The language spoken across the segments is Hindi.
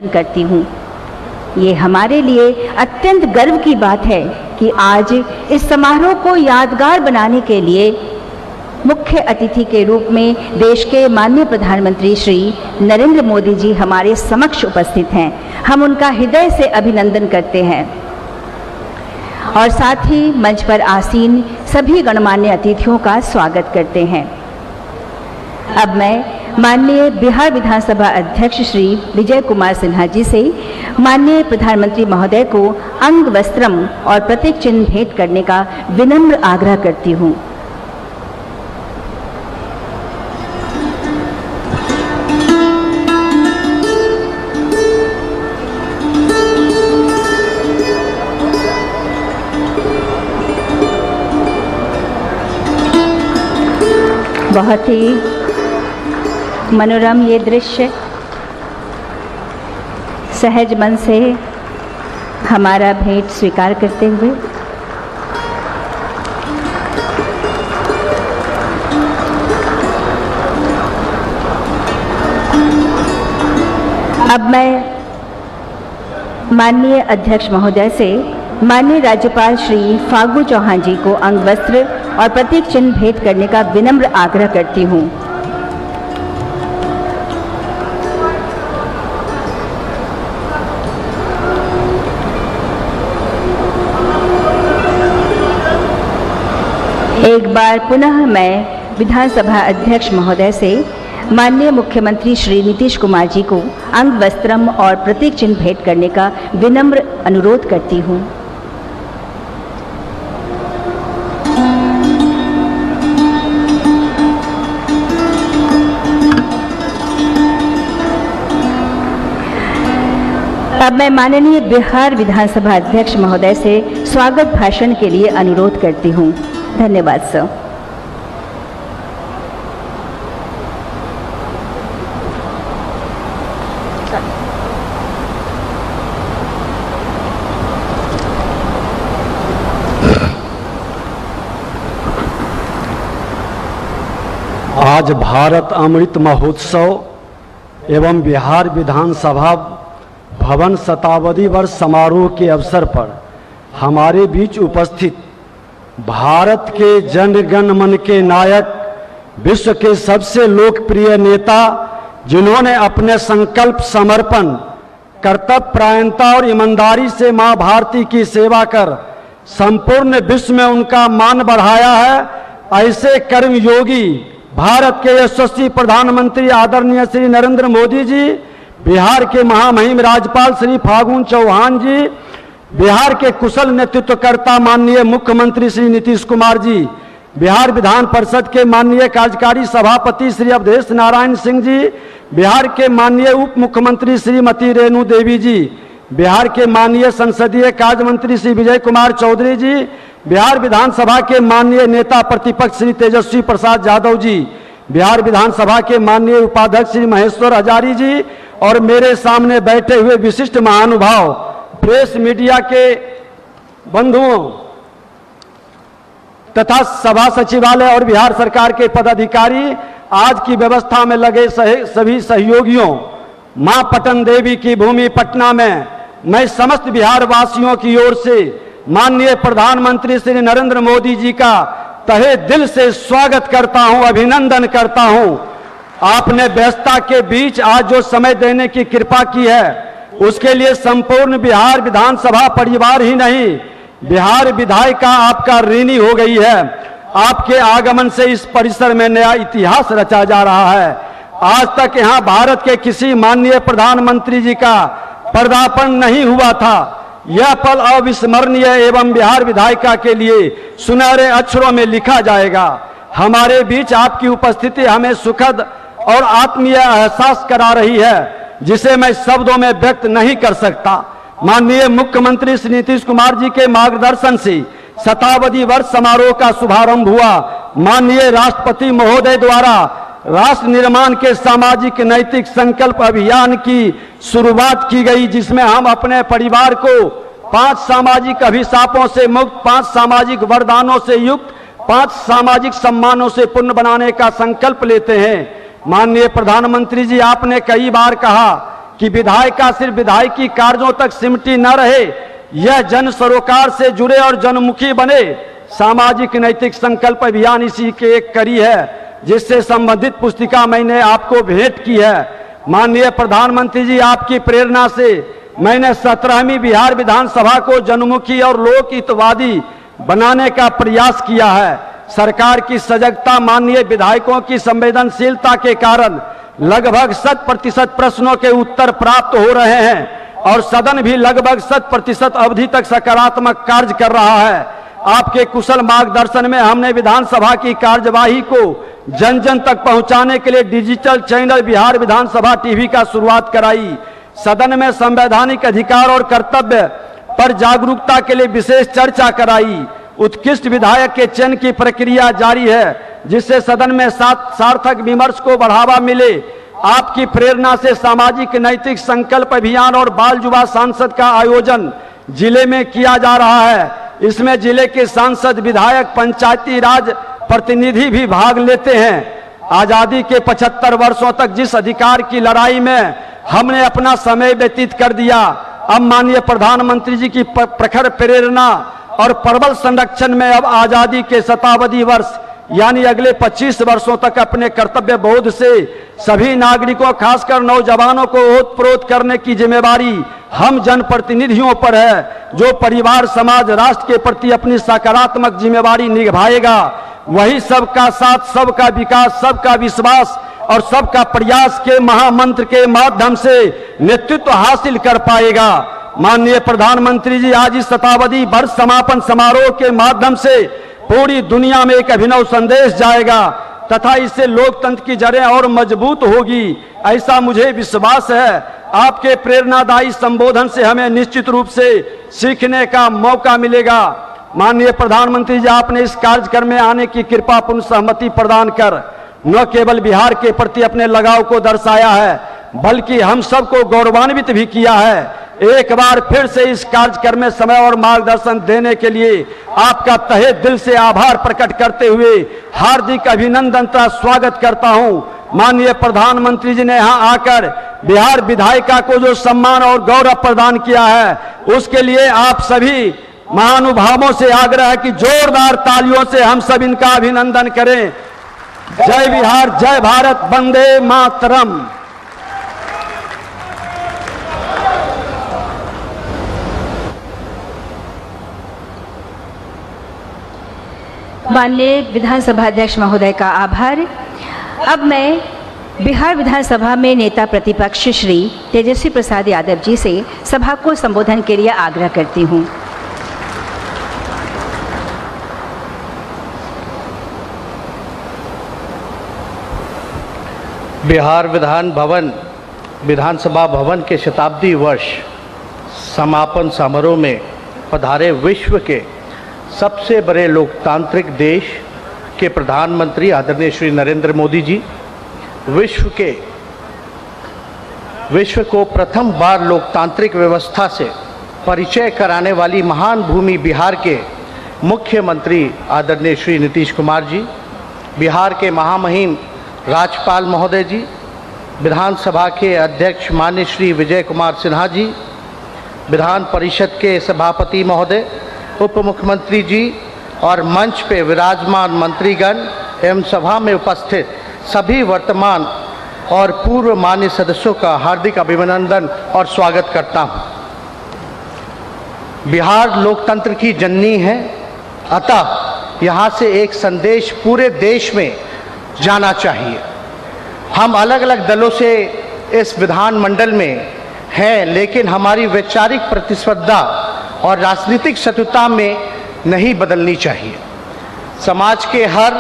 करती हूँ। ये हमारे लिए अत्यंत गर्व की बात है कि आज इस समारोह को यादगार बनाने के लिए मुख्य अतिथि के रूप में देश के माननीय प्रधानमंत्री श्री नरेंद्र मोदी जी हमारे समक्ष उपस्थित हैं। हम उनका हृदय से अभिनंदन करते हैं और साथ ही मंच पर आसीन सभी गणमान्य अतिथियों का स्वागत करते हैं। अब मैं माननीय बिहार विधानसभा अध्यक्ष श्री विजय कुमार सिन्हा जी से माननीय प्रधानमंत्री महोदय को अंग वस्त्रम और प्रतीक चिन्ह भेंट करने का विनम्र आग्रह करती हूँ। बहुत ही मनोरम ये दृश्य, सहज मन से हमारा भेंट स्वीकार करते हुए अब मैं माननीय अध्यक्ष महोदय से माननीय राज्यपाल श्री फागू चौहान जी को अंग वस्त्र और प्रतीक चिन्ह भेंट करने का विनम्र आग्रह करती हूँ। एक बार पुनः मैं विधानसभा अध्यक्ष महोदय से माननीय मुख्यमंत्री श्री नीतीश कुमार जी को अंग वस्त्रम और प्रतीक चिन्ह भेंट करने का विनम्र अनुरोध करती हूँ। अब मैं माननीय बिहार विधानसभा अध्यक्ष महोदय से स्वागत भाषण के लिए अनुरोध करती हूँ। धन्यवाद सर। आज भारत अमृत महोत्सव एवं बिहार विधानसभा भवन शताब्दी वर्ष समारोह के अवसर पर हमारे बीच उपस्थित भारत के जनगण मन के नायक, विश्व के सबसे लोकप्रिय नेता, जिन्होंने अपने संकल्प, समर्पण, कर्तव्य परायणता और ईमानदारी से मां भारती की सेवा कर संपूर्ण विश्व में उनका मान बढ़ाया है, ऐसे कर्मयोगी भारत के यशस्वी प्रधानमंत्री आदरणीय श्री नरेंद्र मोदी जी, बिहार के महामहिम राज्यपाल श्री फागू चौहान जी, बिहार के कुशल नेतृत्वकर्ता माननीय मुख्यमंत्री श्री नीतीश कुमार जी, बिहार विधान परिषद के माननीय कार्यकारी सभापति श्री अवधेश नारायण सिंह जी, बिहार के माननीय उप मुख्यमंत्री श्रीमती रेणु देवी जी, बिहार के माननीय संसदीय कार्य मंत्री श्री विजय कुमार चौधरी जी, बिहार विधानसभा के माननीय नेता प्रतिपक्ष श्री तेजस्वी प्रसाद यादव जी, बिहार विधानसभा के माननीय उपाध्यक्ष श्री महेश्वर हजारी जी और मेरे सामने बैठे हुए विशिष्ट महानुभाव, प्रेस मीडिया के बंधुओं तथा सभा सचिवालय और बिहार सरकार के पदाधिकारी, आज की व्यवस्था में लगे सभी सहयोगियों, मां पटन देवी की भूमि पटना में मैं समस्त बिहार वासियों की ओर से माननीय प्रधानमंत्री श्री नरेंद्र मोदी जी का तहे दिल से स्वागत करता हूं, अभिनंदन करता हूं। आपने व्यस्तता के बीच आज जो समय देने की कृपा की है, उसके लिए संपूर्ण बिहार विधानसभा परिवार ही नहीं, बिहार विधायिका आपका ऋणी हो गई है। आपके आगमन से इस परिसर में नया इतिहास रचा जा रहा है। आज तक यहां भारत के किसी माननीय प्रधानमंत्री जी का पदार्पण नहीं हुआ था। यह पल अविस्मरणीय एवं बिहार विधायिका के लिए सुनहरे अक्षरों में लिखा जाएगा। हमारे बीच आपकी उपस्थिति हमें सुखद और आत्मीय एहसास करा रही है, जिसे मैं शब्दों में व्यक्त नहीं कर सकता। माननीय मुख्यमंत्री श्री नीतीश कुमार जी के मार्गदर्शन से शताब्दी वर्ष समारोह का शुभारंभ हुआ। माननीय राष्ट्रपति महोदय द्वारा राष्ट्र निर्माण के सामाजिक नैतिक संकल्प अभियान की शुरुआत की गई, जिसमें हम अपने परिवार को 5 सामाजिक अभिशापों से मुक्त, 5 सामाजिक वरदानों से युक्त, 5 सामाजिक सम्मानों से पूर्ण बनाने का संकल्प लेते हैं। माननीय प्रधानमंत्री जी, आपने कई बार कहा कि विधायिका सिर्फ विधायकी कार्यों तक सिमटी न रहे, यह जन सरोकार से जुड़े और जनमुखी बने। सामाजिक नैतिक संकल्प अभियान इसी के एक कड़ी है, जिससे संबंधित पुस्तिका मैंने आपको भेंट की है। माननीय प्रधानमंत्री जी, आपकी प्रेरणा से मैंने 17वीं बिहार विधानसभा को जनमुखी और लोकहितवादी बनाने का प्रयास किया है। सरकार की सजगता, माननीय विधायकों की संवेदनशीलता के कारण लगभग 100% प्रश्नों के उत्तर प्राप्त हो रहे हैं और सदन भी लगभग 100% अवधि तक सकारात्मक कार्य कर रहा है। आपके कुशल मार्गदर्शन में हमने विधानसभा की कार्यवाही को जन जन तक पहुंचाने के लिए डिजिटल चैनल बिहार विधानसभा टीवी का शुरुआत कराई। सदन में संवैधानिक अधिकार और कर्तव्य पर जागरूकता के लिए विशेष चर्चा कराई। उत्कृष्ट विधायक के चयन की प्रक्रिया जारी है, जिससे सदन में सार्थक विमर्श को बढ़ावा मिले। आपकी प्रेरणा से सामाजिक नैतिक संकल्प अभियान और बाल युवा सांसद का आयोजन जिले में किया जा रहा है। इसमें जिले के सांसद, विधायक, पंचायती राज प्रतिनिधि भी भाग लेते हैं। आजादी के 75 वर्षों तक जिस अधिकार की लड़ाई में हमने अपना समय व्यतीत कर दिया, अब माननीय प्रधानमंत्री जी की प्रखर प्रेरणा और प्रबल संरक्षण में अब आजादी के शताब्दी वर्ष यानी अगले 25 वर्षों तक अपने कर्तव्य बोध से सभी नागरिकों, खासकर नौजवानों को ओतप्रोत करने की जिम्मेवारी हम जनप्रतिनिधियों पर है। जो परिवार, समाज, राष्ट्र के प्रति अपनी सकारात्मक जिम्मेवारी निभाएगा, वही सबका साथ, सबका विकास, सबका विश्वास और सबका प्रयास के महामंत्र के माध्यम से नेतृत्व हासिल कर पाएगा। माननीय प्रधानमंत्री जी, आज इस शताब्दी वर्ष समापन समारोह के माध्यम से पूरी दुनिया में एक अभिनव संदेश जाएगा तथा इससे लोकतंत्र की जड़ें और मजबूत होगी, ऐसा मुझे विश्वास है। आपके प्रेरणादायी संबोधन से हमें निश्चित रूप से सीखने का मौका मिलेगा। माननीय प्रधानमंत्री जी, आपने इस कार्यक्रम में आने की कृपा पूर्ण सहमति प्रदान कर न केवल बिहार के प्रति अपने लगाव को दर्शाया है, बल्कि हम सबको गौरवान्वित भी किया है। एक बार फिर से इस कार्यक्रम में समय और मार्गदर्शन देने के लिए आपका तहे दिल से आभार प्रकट करते हुए हार्दिक अभिनंदन तथा स्वागत करता हूं। माननीय प्रधानमंत्री जी ने यहां आकर बिहार विधायिका को जो सम्मान और गौरव प्रदान किया है, उसके लिए आप सभी महानुभावों से आग्रह है कि जोरदार तालियों से हम सब इनका अभिनंदन करें। जय बिहार, जय भारत, वंदे मातरम। माननीय विधानसभा अध्यक्ष महोदय का आभार। अब मैं बिहार विधानसभा में नेता प्रतिपक्ष श्री तेजस्वी प्रसाद यादव जी से सभा को संबोधन के लिए आग्रह करती हूं। बिहार विधानसभा भवन के शताब्दी वर्ष समापन समारोह में पधारे विश्व के सबसे बड़े लोकतांत्रिक देश के प्रधानमंत्री आदरणीय श्री नरेंद्र मोदी जी, विश्व को प्रथम बार लोकतांत्रिक व्यवस्था से परिचय कराने वाली महान भूमि बिहार के मुख्यमंत्री आदरणीय श्री नीतीश कुमार जी, बिहार के महामहिम राज्यपाल महोदय जी, विधानसभा के अध्यक्ष माननीय श्री विजय कुमार सिन्हा जी, विधान परिषद के सभापति महोदय, उप मुख्यमंत्री जी और मंच पे विराजमान मंत्रीगण एवं सभा में उपस्थित सभी वर्तमान और पूर्व मान्य सदस्यों का हार्दिक अभिनंदन और स्वागत करता हूं। बिहार लोकतंत्र की जननी है, अतः यहाँ से एक संदेश पूरे देश में जाना चाहिए। हम अलग अलग दलों से इस विधानमंडल में हैं, लेकिन हमारी वैचारिक प्रतिस्पर्धा और राजनीतिक शत्रुता में नहीं बदलनी चाहिए। समाज के हर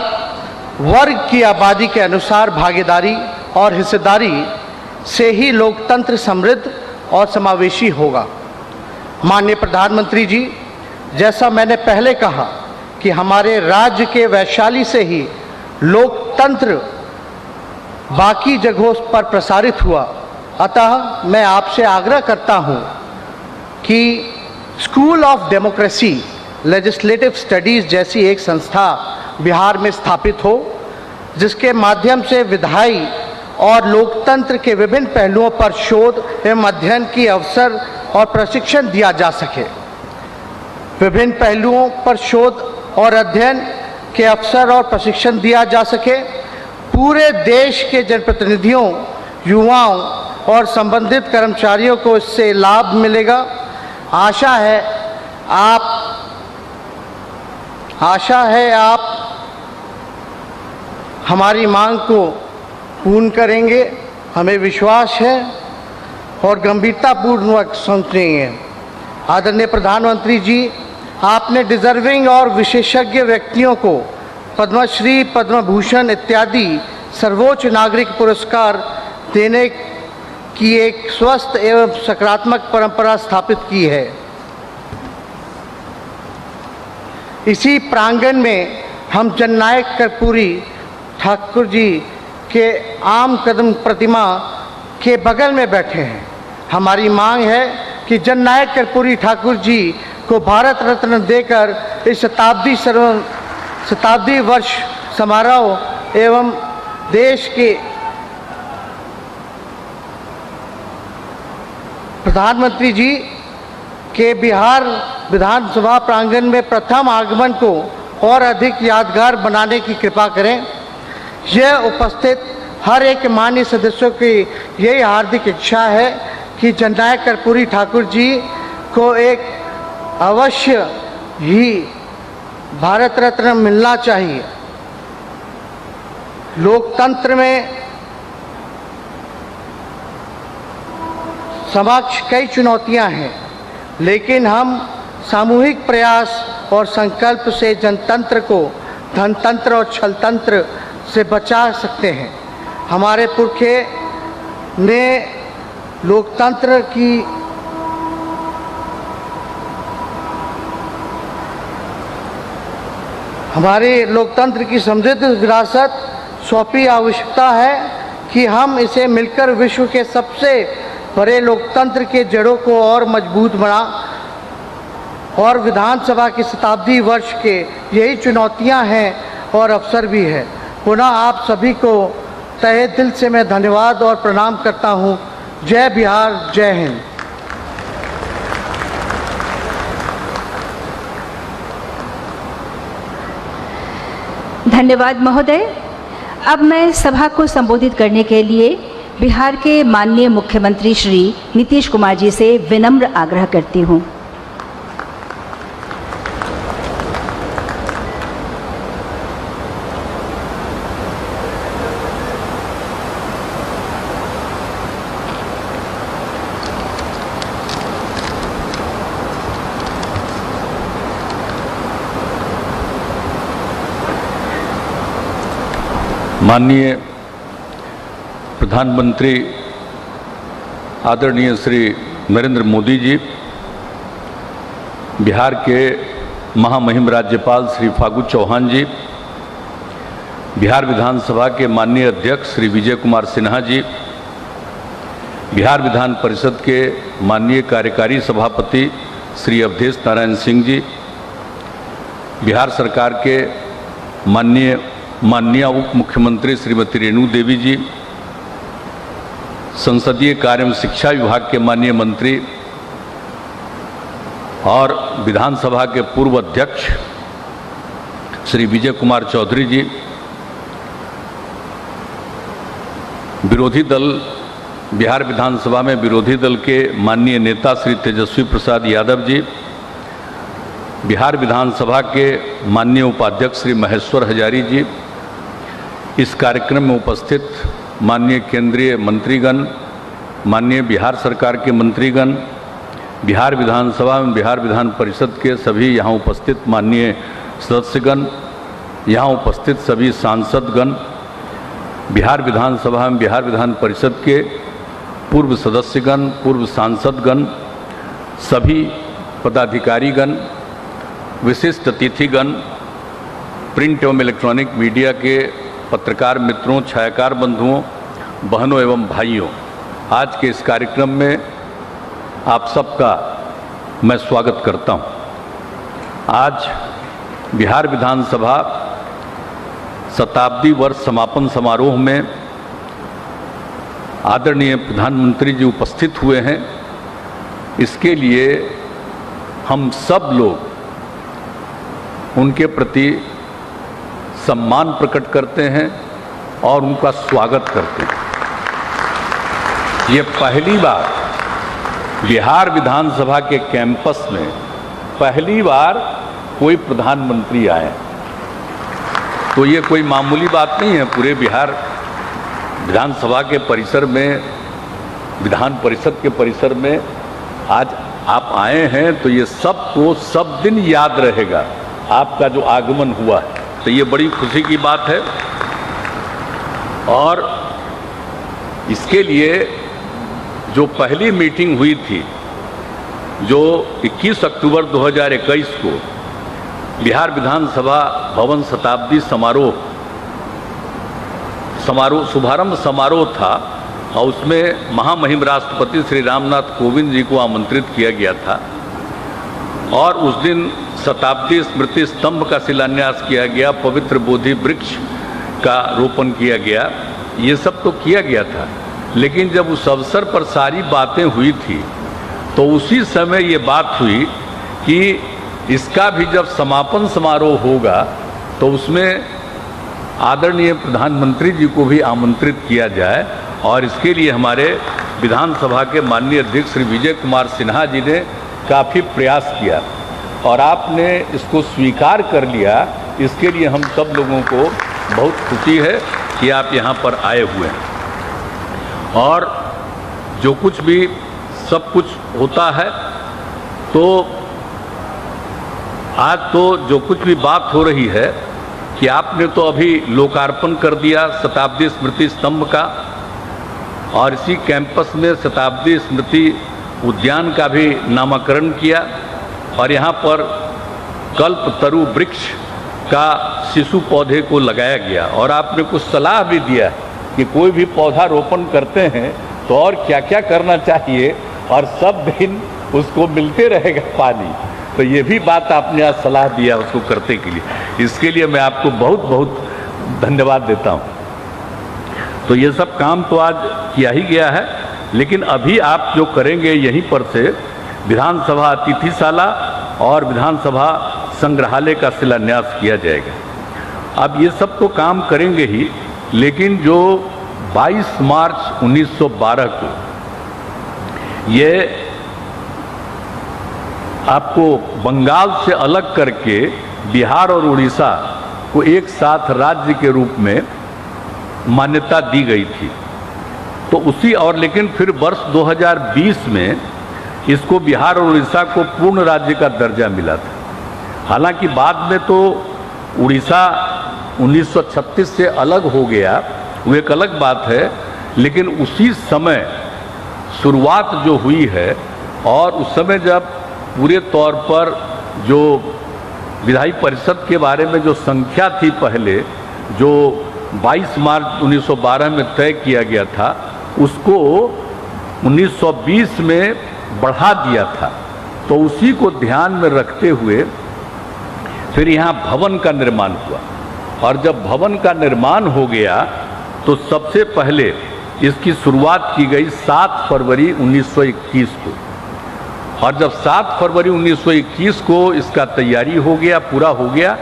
वर्ग की आबादी के अनुसार भागीदारी और हिस्सेदारी से ही लोकतंत्र समृद्ध और समावेशी होगा। माननीय प्रधानमंत्री जी, जैसा मैंने पहले कहा कि हमारे राज्य के वैशाली से ही लोकतंत्र बाकी जगहों पर प्रसारित हुआ, अतः मैं आपसे आग्रह करता हूं कि school of democracy legislative studies जैसी एक संस्था बिहार में स्थापित हो, जिसके माध्यम से विधायी और लोकतंत्र के विभिन्न पहलुओं पर शोध एवं अध्ययन की अवसर और प्रशिक्षण दिया जा सके। विभिन्न पहलुओं पर शोध और अध्ययन के अवसर और प्रशिक्षण दिया जा सके। पूरे देश के जनप्रतिनिधियों, युवाओं और संबंधित कर्मचारियों को इससे लाभ मिलेगा। आशा है आप हमारी मांग को पूर्ण करेंगे, हमें विश्वास है और गंभीरतापूर्वक समझेंगे। आदरणीय प्रधानमंत्री जी, आपने डिजर्विंग और विशेषज्ञ व्यक्तियों को पद्मश्री, पद्म भूषण इत्यादि सर्वोच्च नागरिक पुरस्कार देने की एक स्वस्थ एवं सकारात्मक परंपरा स्थापित की है। इसी प्रांगण में हम जननायक कर्पूरी ठाकुर जी के आम कदम प्रतिमा के बगल में बैठे हैं। हमारी मांग है कि जननायक कर्पूरी ठाकुर जी को भारत रत्न देकर इस शताब्दी वर्ष समारोह एवं देश के प्रधानमंत्री जी के बिहार विधानसभा प्रांगण में प्रथम आगमन को और अधिक यादगार बनाने की कृपा करें। यह उपस्थित हर एक माननीय सदस्यों की यही हार्दिक इच्छा है कि जननायक कर्पूरी ठाकुर जी को एक अवश्य ही भारत रत्न मिलना चाहिए। लोकतंत्र में समक्ष कई चुनौतियां हैं, लेकिन हम सामूहिक प्रयास और संकल्प से जनतंत्र को धनतंत्र और छलतंत्र से बचा सकते हैं। हमारे पुरखे ने लोकतंत्र की समृद्ध विरासत सौंपी। आवश्यकता है कि हम इसे मिलकर विश्व के सबसे बड़े लोकतंत्र के जड़ों को और मजबूत बना। और विधानसभा की शताब्दी वर्ष के यही चुनौतियां हैं और अवसर भी है। पुनः आप सभी को तहे दिल से मैं धन्यवाद और प्रणाम करता हूं। जय बिहार, जय हिंद। धन्यवाद महोदय। अब मैं सभा को संबोधित करने के लिए बिहार के माननीय मुख्यमंत्री श्री नीतीश कुमार जी से विनम्र आग्रह करती हूं। माननीय प्रधानमंत्री आदरणीय श्री नरेंद्र मोदी जी, बिहार के महामहिम राज्यपाल श्री फागू चौहान जी, बिहार विधानसभा के माननीय अध्यक्ष श्री विजय कुमार सिन्हा जी, बिहार विधान परिषद के माननीय कार्यकारी सभापति श्री अवधेश नारायण सिंह जी, बिहार सरकार के माननीय उप मुख्यमंत्री श्रीमती रेणु देवी जी, संसदीय कार्य एवं शिक्षा विभाग के माननीय मंत्री और विधानसभा के पूर्व अध्यक्ष श्री विजय कुमार चौधरी जी, विरोधी दल बिहार विधानसभा में विरोधी दल के माननीय नेता श्री तेजस्वी प्रसाद यादव जी, बिहार विधानसभा के माननीय उपाध्यक्ष श्री महेश्वर हजारी जी, इस कार्यक्रम में उपस्थित माननीय केंद्रीय मंत्रीगण, माननीय बिहार सरकार के मंत्रीगण, बिहार विधानसभा एवं बिहार विधान परिषद के सभी यहाँ उपस्थित माननीय सदस्यगण, यहाँ उपस्थित सभी सांसदगण, बिहार विधानसभा एवं बिहार विधान परिषद के पूर्व सदस्यगण, पूर्व सांसदगण, सभी पदाधिकारीगण, विशिष्ट अतिथिगण, प्रिंट एवं इलेक्ट्रॉनिक मीडिया के पत्रकार मित्रों, छायाकार बंधुओं, बहनों एवं भाइयों, आज के इस कार्यक्रम में आप सबका मैं स्वागत करता हूं। आज बिहार विधानसभा शताब्दी वर्ष समापन समारोह में आदरणीय प्रधानमंत्री जी उपस्थित हुए हैं, इसके लिए हम सब लोग उनके प्रति सम्मान प्रकट करते हैं और उनका स्वागत करते हैं। ये पहली बार बिहार विधानसभा के कैंपस में पहली बार कोई प्रधानमंत्री आए, तो ये कोई मामूली बात नहीं है। पूरे बिहार विधानसभा के परिसर में, विधान परिषद के परिसर में आज आप आए हैं, तो ये सबको सब दिन याद रहेगा आपका जो आगमन हुआ है, तो ये बड़ी खुशी की बात है। और इसके लिए जो पहली मीटिंग हुई थी, जो 21 अक्टूबर 2021 को बिहार विधानसभा भवन शताब्दी शुभारंभ समारोह था, और उसमें महामहिम राष्ट्रपति श्री रामनाथ कोविंद जी को आमंत्रित किया गया था, और उस दिन शताब्दी स्मृति स्तंभ का शिलान्यास किया गया, पवित्र बोधि वृक्ष का रोपण किया गया, ये सब तो किया गया था। लेकिन जब उस अवसर पर सारी बातें हुई थी, तो उसी समय ये बात हुई कि इसका भी जब समापन समारोह होगा तो उसमें आदरणीय प्रधानमंत्री जी को भी आमंत्रित किया जाए, और इसके लिए हमारे विधानसभा के माननीय अध्यक्ष श्री विजय कुमार सिन्हा जी ने काफ़ी प्रयास किया, और आपने इसको स्वीकार कर लिया। इसके लिए हम सब लोगों को बहुत खुशी है कि आप यहाँ पर आए हुए हैं। और जो कुछ भी सब कुछ होता है, तो आज तो जो कुछ भी बात हो रही है कि आपने तो अभी लोकार्पण कर दिया शताब्दी स्मृति स्तंभ का, और इसी कैंपस में शताब्दी स्मृति उद्यान का भी नामकरण किया, और यहाँ पर कल्पतरु वृक्ष का शिशु पौधे को लगाया गया। और आपने कुछ सलाह भी दिया कि कोई भी पौधा रोपण करते हैं तो और क्या क्या करना चाहिए, और सब दिन उसको मिलते रहेगा पानी। तो ये भी बात आपने आज सलाह दिया उसको करने के लिए, इसके लिए मैं आपको बहुत बहुत धन्यवाद देता हूँ। तो ये सब काम तो आज किया ही गया है, लेकिन अभी आप जो करेंगे यहीं पर से विधानसभा अतिथिशाला और विधानसभा संग्रहालय का शिलान्यास किया जाएगा। अब ये सब तो काम करेंगे ही, लेकिन जो 22 मार्च 1912 को ये आपको बंगाल से अलग करके बिहार और उड़ीसा को एक साथ राज्य के रूप में मान्यता दी गई थी, तो उसी और लेकिन फिर वर्ष 2020 में इसको बिहार और उड़ीसा को पूर्ण राज्य का दर्जा मिला था। हालांकि बाद में तो उड़ीसा 1936 से अलग हो गया, वो एक अलग बात है, लेकिन उसी समय शुरुआत जो हुई है, और उस समय जब पूरे तौर पर जो विधायी परिषद के बारे में जो संख्या थी पहले, जो 22 मार्च 1912 में तय किया गया था, उसको 1920 में बढ़ा दिया था। तो उसी को ध्यान में रखते हुए फिर यहाँ भवन का निर्माण हुआ, और जब भवन का निर्माण हो गया तो सबसे पहले इसकी शुरुआत की गई 7 फरवरी 1921 को, और जब 7 फरवरी 1921 को इसका तैयारी हो गया, पूरा हो गया,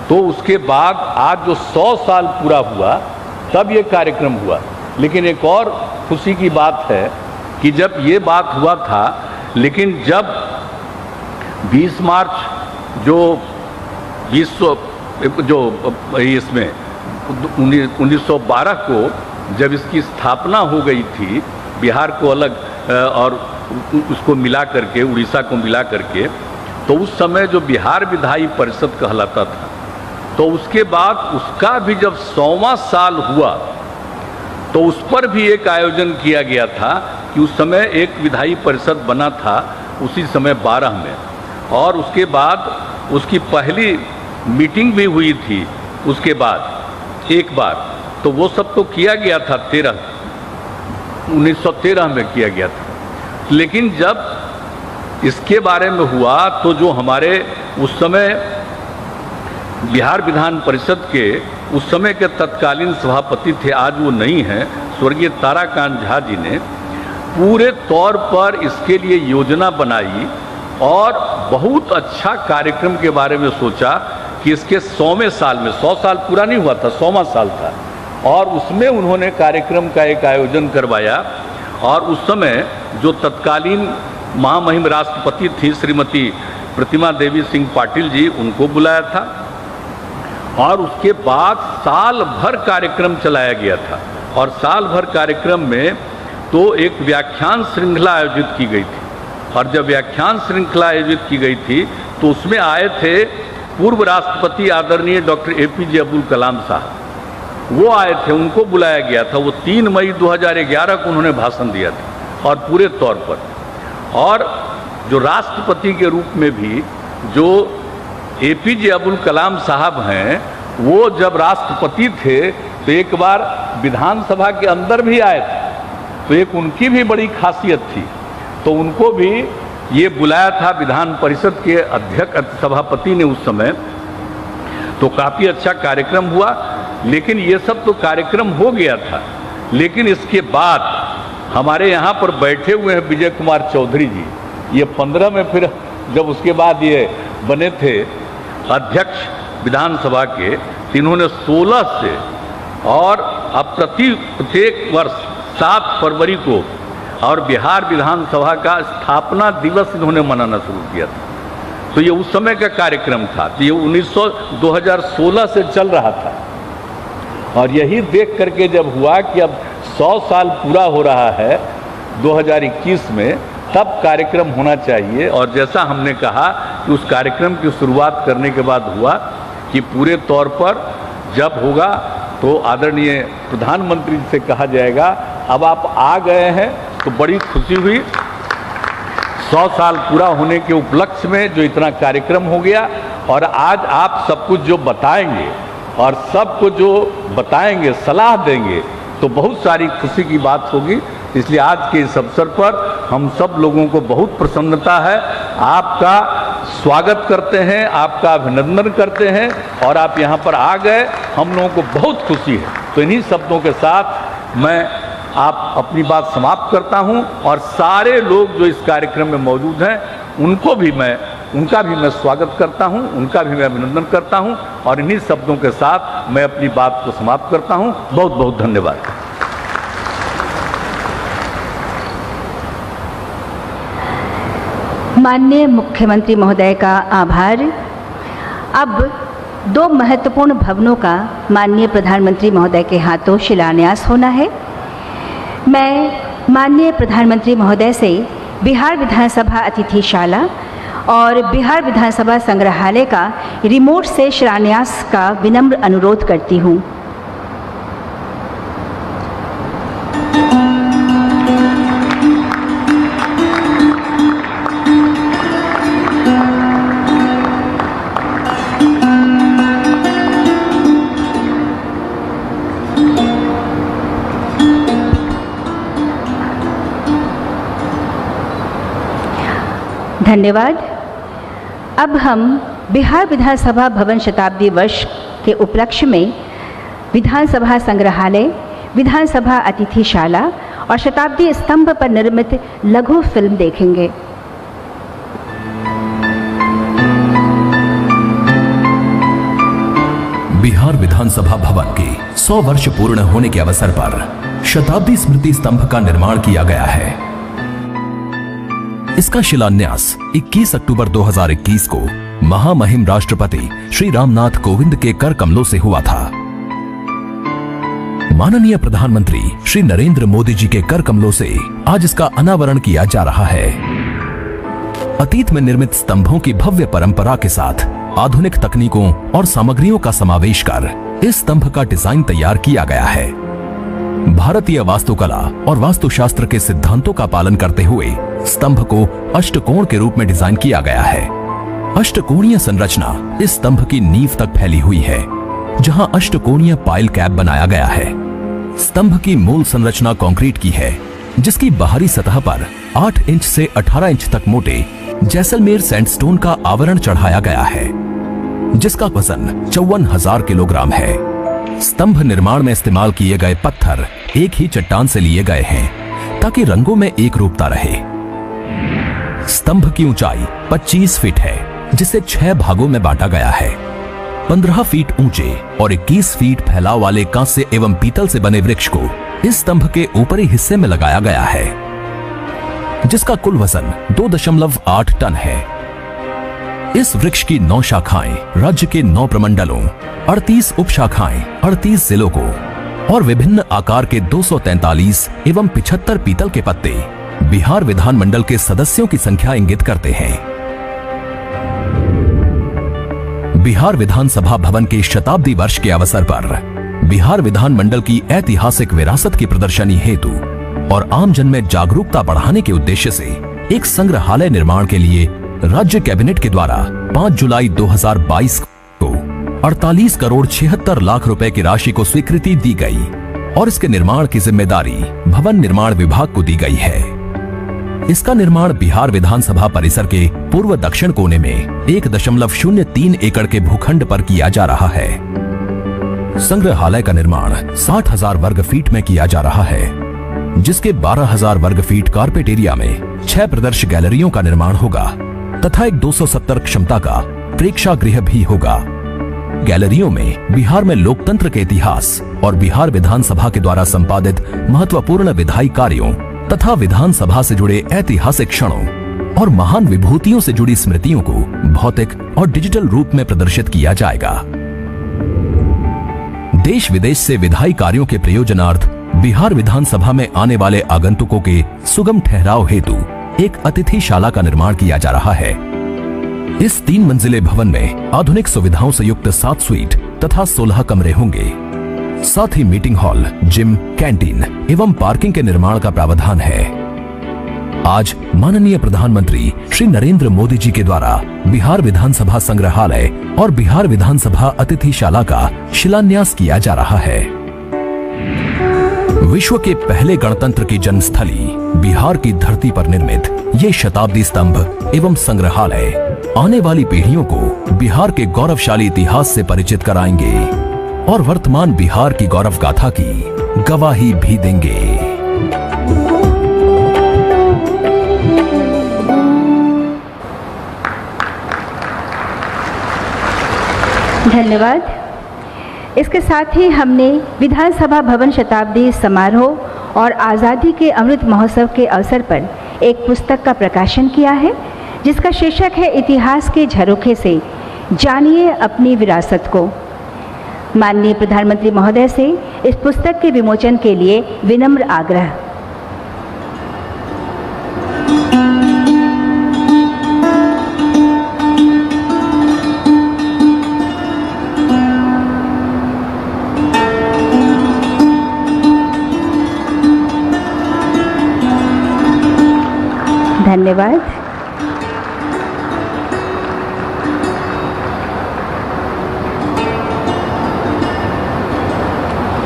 तो उसके बाद आज जो 100 साल पूरा हुआ तब ये कार्यक्रम हुआ। लेकिन एक और खुशी की बात है कि जब ये बात हुआ था, लेकिन जब 20 मार्च जो इसमें 1912 को जब इसकी स्थापना हो गई थी, बिहार को अलग और उसको मिला करके, उड़ीसा को मिला करके, तो उस समय जो बिहार विधायी परिषद कहलाता था, तो उसके बाद उसका भी जब 100वां साल हुआ तो उस पर भी एक आयोजन किया गया था कि उस समय एक विधायी परिषद बना था, उसी समय 12 में, और उसके बाद उसकी पहली मीटिंग भी हुई थी उसके बाद एक बार, तो वो सब तो किया गया था 1913 में किया गया था। लेकिन जब इसके बारे में हुआ तो जो हमारे उस समय बिहार विधान परिषद के उस समय के तत्कालीन सभापति थे, आज वो नहीं हैं, स्वर्गीय ताराकांत झा जी ने पूरे तौर पर इसके लिए योजना बनाई और बहुत अच्छा कार्यक्रम के बारे में सोचा कि इसके 100वें साल में, 100 साल पूरा नहीं हुआ था, 100वां साल था, और उसमें उन्होंने कार्यक्रम का एक आयोजन करवाया। और उस समय जो तत्कालीन महामहिम राष्ट्रपति थी श्रीमती प्रतिमा देवी सिंह पाटिल जी, उनको बुलाया था और उसके बाद साल भर कार्यक्रम चलाया गया था। और साल भर कार्यक्रम में तो एक व्याख्यान श्रृंखला आयोजित की गई थी, और जब व्याख्यान श्रृंखला आयोजित की गई थी तो उसमें आए थे पूर्व राष्ट्रपति आदरणीय डॉक्टर APJ अब्दुल कलाम साहब, वो आए थे, उनको बुलाया गया था। वो 3 मई 2011 को उन्होंने भाषण दिया था और पूरे तौर पर। और जो राष्ट्रपति के रूप में भी जो APJ अब्दुल कलाम साहब हैं, वो जब राष्ट्रपति थे तो एक बार विधानसभा के अंदर भी आए थे, तो एक उनकी भी बड़ी खासियत थी, तो उनको भी ये बुलाया था विधान परिषद के अध्यक्ष सभापति ने उस समय। तो काफ़ी अच्छा कार्यक्रम हुआ। लेकिन ये सब तो कार्यक्रम हो गया था, लेकिन इसके बाद हमारे यहाँ पर बैठे हुए हैं विजय कुमार चौधरी जी, ये 15 में फिर जब उसके बाद ये बने थे अध्यक्ष विधानसभा के, इन्होंने 16 से और अब प्रत्येक वर्ष 7 फरवरी को और बिहार विधानसभा का स्थापना दिवस इन्होंने मनाना शुरू किया था। तो ये उस समय का कार्यक्रम था, तो ये 2016 से चल रहा था। और यही देख करके जब हुआ कि अब 100 साल पूरा हो रहा है 2021 में, तब कार्यक्रम होना चाहिए। और जैसा हमने कहा कि उस कार्यक्रम की शुरुआत करने के बाद हुआ कि पूरे तौर पर जब होगा तो आदरणीय प्रधानमंत्री से कहा जाएगा अब आप आ गए हैं, तो बड़ी खुशी हुई। 100 साल पूरा होने के उपलक्ष्य में जो इतना कार्यक्रम हो गया, और आज आप सब कुछ जो बताएंगे और सबको जो बताएंगे, सलाह देंगे, तो बहुत सारी खुशी की बात होगी। इसलिए आज के इस अवसर पर हम सब लोगों को बहुत प्रसन्नता है, आपका स्वागत करते हैं, आपका अभिनंदन करते हैं, और आप यहाँ पर आ गए, हम लोगों को बहुत खुशी है। तो इन्हीं शब्दों के साथ मैं आप अपनी बात समाप्त करता हूँ, और सारे लोग जो इस कार्यक्रम में मौजूद हैं उनका भी मैं स्वागत करता हूँ, उनका भी मैं अभिनंदन करता हूँ, और इन्हीं शब्दों के साथ मैं अपनी बात को समाप्त करता हूँ। बहुत बहुत धन्यवाद। माननीय मुख्यमंत्री महोदय का आभार। अब 2 महत्वपूर्ण भवनों का माननीय प्रधानमंत्री महोदय के हाथों शिलान्यास होना है। मैं माननीय प्रधानमंत्री महोदय से बिहार विधानसभा अतिथिशाला और बिहार विधानसभा संग्रहालय का रिमोट से शिलान्यास का विनम्र अनुरोध करती हूँ। धन्यवाद। अब हम बिहार विधानसभा भवन शताब्दी वर्ष के उपलक्ष्य में विधानसभा संग्रहालय, विधानसभा अतिथिशाला और शताब्दी स्तंभ पर निर्मित लघु फिल्म देखेंगे। बिहार विधानसभा भवन के 100 वर्ष पूर्ण होने के अवसर पर शताब्दी स्मृति स्तंभ का निर्माण किया गया है। इसका शिलान्यास 21 अक्टूबर 2021 को महामहिम राष्ट्रपति श्री रामनाथ कोविंद के कर कमलों से हुआ था। माननीय प्रधानमंत्री श्री नरेंद्र मोदी जी के कर कमलों से आज इसका अनावरण किया जा रहा है। अतीत में निर्मित स्तंभों की भव्य परंपरा के साथ आधुनिक तकनीकों और सामग्रियों का समावेश कर इस स्तंभ का डिजाइन तैयार किया गया है। भारतीय वास्तुकला और वास्तुशास्त्र के सिद्धांतों का पालन करते हुए स्तंभ को अष्टकोण के रूप में डिजाइन किया गया है। अष्टकोणीय संरचना इस स्तंभ की नींव तक फैली हुई है, जहां अष्टकोणीय पाइल कैप बनाया गया है। स्तंभ की मूल संरचना कंक्रीट की है, जिसकी बाहरी सतह पर 8 इंच से 18 इंच तक मोटे जैसलमेर सैंडस्टोन का आवरण चढ़ाया गया है, जिसका वजन 54,000 किलोग्राम है। स्तंभ निर्माण में इस्तेमाल किए गए पत्थर एक ही चट्टान से लिए गए हैं ताकि रंगों में एक रूपता रहे। स्तंभ की ऊंचाई 25 फीट है, जिसे 6 भागों में बांटा गया है। 15 फीट ऊंचे और 21 फीट फैलाव वाले कांस्य एवं पीतल से बने वृक्ष को इस स्तंभ के ऊपरी हिस्से में लगाया गया है, जिसका कुल वजन 2.8 टन है। इस वृक्ष की 9 शाखाएं राज्य के 9 प्रमंडलों, 38 उपशाखाएं 38 जिलों को और विभिन्न आकार के 243 एवं 75 पीतल के पत्ते बिहार विधानमंडल के सदस्यों की संख्या इंगित करते हैं। बिहार विधानसभा भवन के शताब्दी वर्ष के अवसर पर बिहार विधानमंडल की ऐतिहासिक विरासत की प्रदर्शनी हेतु और आम जन में जागरूकता बढ़ाने के उद्देश्य से एक संग्रहालय निर्माण के लिए राज्य कैबिनेट के द्वारा 5 जुलाई 2022 को 48 करोड़ 76 लाख रुपए की राशि को स्वीकृति दी गई और इसके निर्माण की जिम्मेदारी भवन निर्माण विभाग को दी गई है। इसका निर्माण बिहार विधानसभा परिसर के पूर्व दक्षिण कोने में 1.03 एकड़ के भूखंड पर किया जा रहा है। संग्रहालय का निर्माण 60,000 वर्ग फीट में किया जा रहा है, जिसके 12,000 वर्ग फीट कारपेट एरिया में 6 प्रदर्श गैलरियों का निर्माण होगा तथा एक 270 क्षमता का प्रेक्षागृह भी होगा। गैलरियों में बिहार में लोकतंत्र के इतिहास और बिहार विधानसभा के द्वारा संपादित महत्वपूर्ण विधायी कार्यों तथा विधानसभा से जुड़े ऐतिहासिक क्षणों और महान विभूतियों से जुड़ी स्मृतियों को भौतिक और डिजिटल रूप में प्रदर्शित किया जाएगा। देश विदेश से विधायी कार्यों के प्रयोजनार्थ बिहार विधानसभा में आने वाले आगंतुकों के सुगम ठहराव हेतु एक अतिथिशाला का निर्माण किया जा रहा है। इस 3 मंजिले भवन में आधुनिक सुविधाओं से युक्त 7 स्वीट तथा 16 कमरे होंगे। साथ ही मीटिंग हॉल, जिम, कैंटीन एवं पार्किंग के निर्माण का प्रावधान है। आज माननीय प्रधानमंत्री श्री नरेंद्र मोदी जी के द्वारा बिहार विधानसभा संग्रहालय और बिहार विधानसभा अतिथिशाला का शिलान्यास किया जा रहा है। विश्व के पहले गणतंत्र की जन्मस्थली बिहार की धरती पर निर्मित ये शताब्दी स्तंभ एवं संग्रहालय आने वाली पीढ़ियों को बिहार के गौरवशाली इतिहास से परिचित कराएंगे और वर्तमान बिहार की गौरव गाथा की गवाही भी देंगे। धन्यवाद। इसके साथ ही हमने विधानसभा भवन शताब्दी समारोह और आज़ादी के अमृत महोत्सव के अवसर पर एक पुस्तक का प्रकाशन किया है, जिसका शीर्षक है इतिहास के झरोखे से जानिए अपनी विरासत को। माननीय प्रधानमंत्री महोदय से इस पुस्तक के विमोचन के लिए विनम्र आग्रह। धन्यवाद।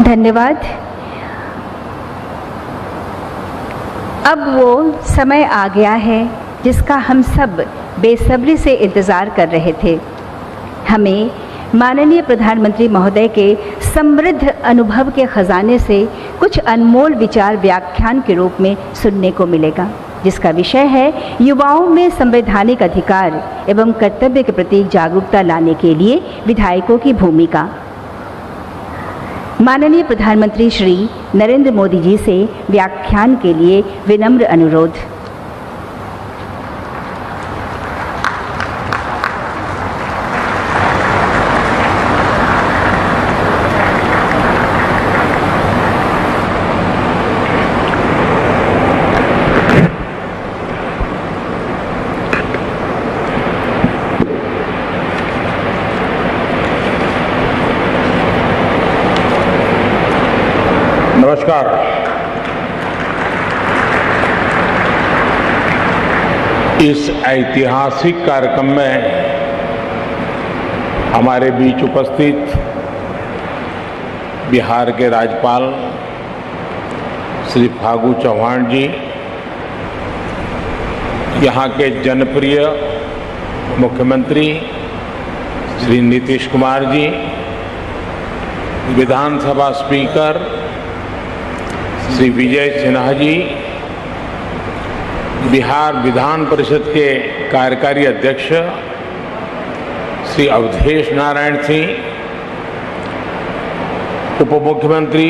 धन्यवाद। अब वो समय आ गया है जिसका हम सब बेसब्री से इंतज़ार कर रहे थे। हमें माननीय प्रधानमंत्री महोदय के समृद्ध अनुभव के खजाने से कुछ अनमोल विचार व्याख्यान के रूप में सुनने को मिलेगा, जिसका विषय है युवाओं में संवैधानिक अधिकार एवं कर्तव्य के प्रति जागरूकता लाने के लिए विधायकों की भूमिका। माननीय प्रधानमंत्री श्री नरेंद्र मोदी जी से व्याख्यान के लिए विनम्र अनुरोध। नमस्कार। इस ऐतिहासिक कार्यक्रम में हमारे बीच उपस्थित बिहार के राज्यपाल श्री फागू चौहान जी, यहाँ के जनप्रिय मुख्यमंत्री श्री नीतीश कुमार जी, विधानसभा स्पीकर श्री विजय सिन्हा जी, बिहार विधान परिषद के कार्यकारी अध्यक्ष श्री अवधेश नारायण सिंह, उप मुख्यमंत्री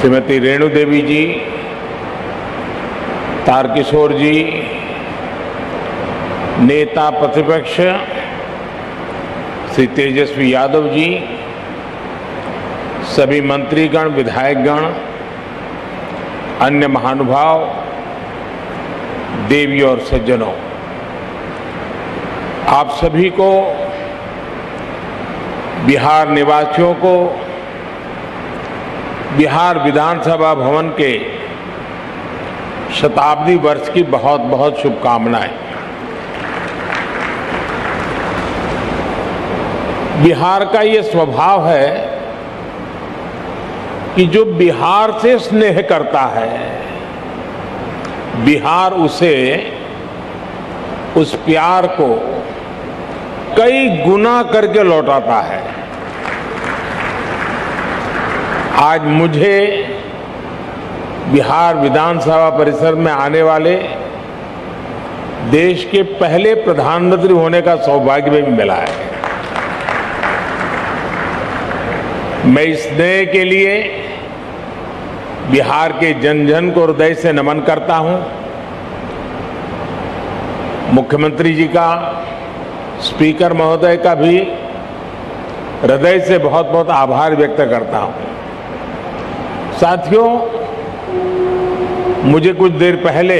श्रीमती रेणु देवी जी, तारकिशोर जी, नेता प्रतिपक्ष श्री तेजस्वी यादव जी, सभी मंत्रीगण, विधायकगण, अन्य महानुभाव, देवी और सज्जनों, आप सभी को, बिहार निवासियों को बिहार विधानसभा भवन के शताब्दी वर्ष की बहुत बहुत शुभकामनाएं। बिहार का ये स्वभाव है कि जो बिहार से स्नेह करता है, बिहार उसे, उस प्यार को कई गुना करके लौटाता है। आज मुझे बिहार विधानसभा परिसर में आने वाले देश के पहले प्रधानमंत्री होने का सौभाग्य भी मिला है। मैं इस स्नेह के लिए बिहार के जन जन को हृदय से नमन करता हूं। मुख्यमंत्री जी का, स्पीकर महोदय का भी हृदय से बहुत बहुत आभार व्यक्त करता हूं। साथियों, मुझे कुछ देर पहले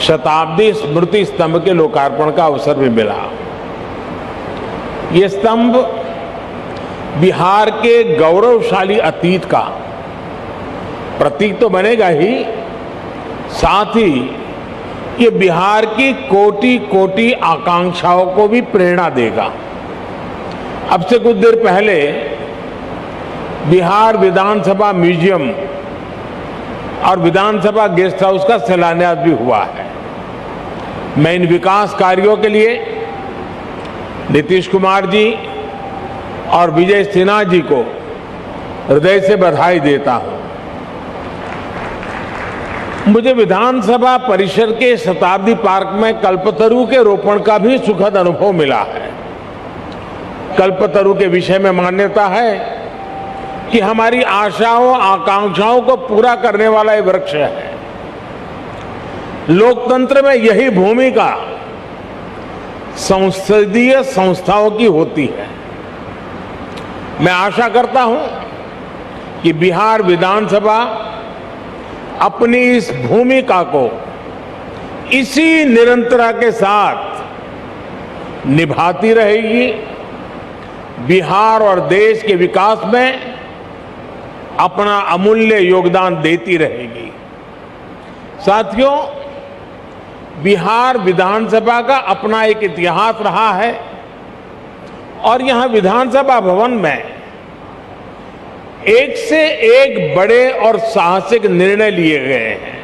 शताब्दी स्मृति स्तंभ के लोकार्पण का अवसर भी मिला। ये स्तंभ बिहार के गौरवशाली अतीत का प्रतीक तो बनेगा ही, साथ ही ये बिहार की कोटि कोटि आकांक्षाओं को भी प्रेरणा देगा। अब से कुछ देर पहले बिहार विधानसभा म्यूजियम और विधानसभा गेस्ट हाउस का शिलान्यास भी हुआ है। मैं इन विकास कार्यों के लिए नीतीश कुमार जी और विजय सिन्हा जी को हृदय से बधाई देता हूं। मुझे विधानसभा परिसर के शताब्दी पार्क में कल्पतरु के रोपण का भी सुखद अनुभव मिला है। कल्पतरु के विषय में मान्यता है कि हमारी आशाओं, आकांक्षाओं को पूरा करने वाला ये वृक्ष है। लोकतंत्र में यही भूमिका संसदीय संस्थाओं की होती है। मैं आशा करता हूं कि बिहार विधानसभा अपनी इस भूमिका को इसी निरंतरता के साथ निभाती रहेगी, बिहार और देश के विकास में अपना अमूल्य योगदान देती रहेगी। साथियों, बिहार विधानसभा का अपना एक इतिहास रहा है और यहां विधानसभा भवन में एक से एक बड़े और साहसिक निर्णय लिए गए हैं।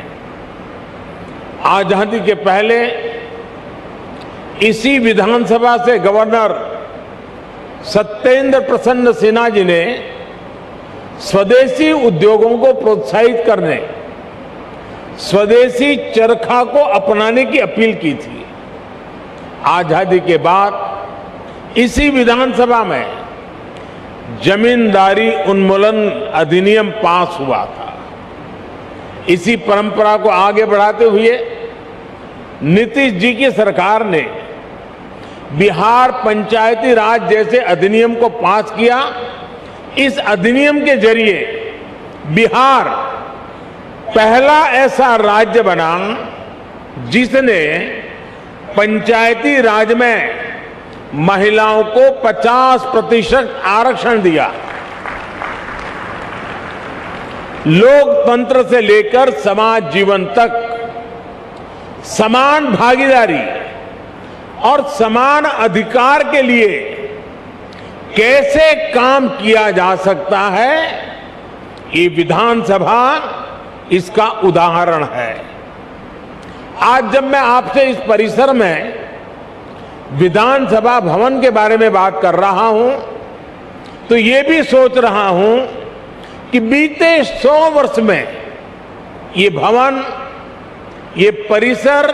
आजादी के पहले इसी विधानसभा से गवर्नर सत्येंद्र प्रसन्न सिन्हा जी ने स्वदेशी उद्योगों को प्रोत्साहित करने, स्वदेशी चरखा को अपनाने की अपील की थी। आजादी के बाद इसी विधानसभा में जमींदारी उन्मूलन अधिनियम पास हुआ था। इसी परंपरा को आगे बढ़ाते हुए नीतीश जी की सरकार ने बिहार पंचायती राज जैसे अधिनियम को पास किया। इस अधिनियम के जरिए बिहार पहला ऐसा राज्य बना जिसने पंचायती राज में महिलाओं को 50% आरक्षण दिया। लोकतंत्र से लेकर समाज जीवन तक समान भागीदारी और समान अधिकार के लिए कैसे काम किया जा सकता है, ये विधानसभा इसका उदाहरण है। आज जब मैं आपसे इस परिसर में विधानसभा भवन के बारे में बात कर रहा हूं तो ये भी सोच रहा हूं कि बीते 100 वर्ष में ये भवन, ये परिसर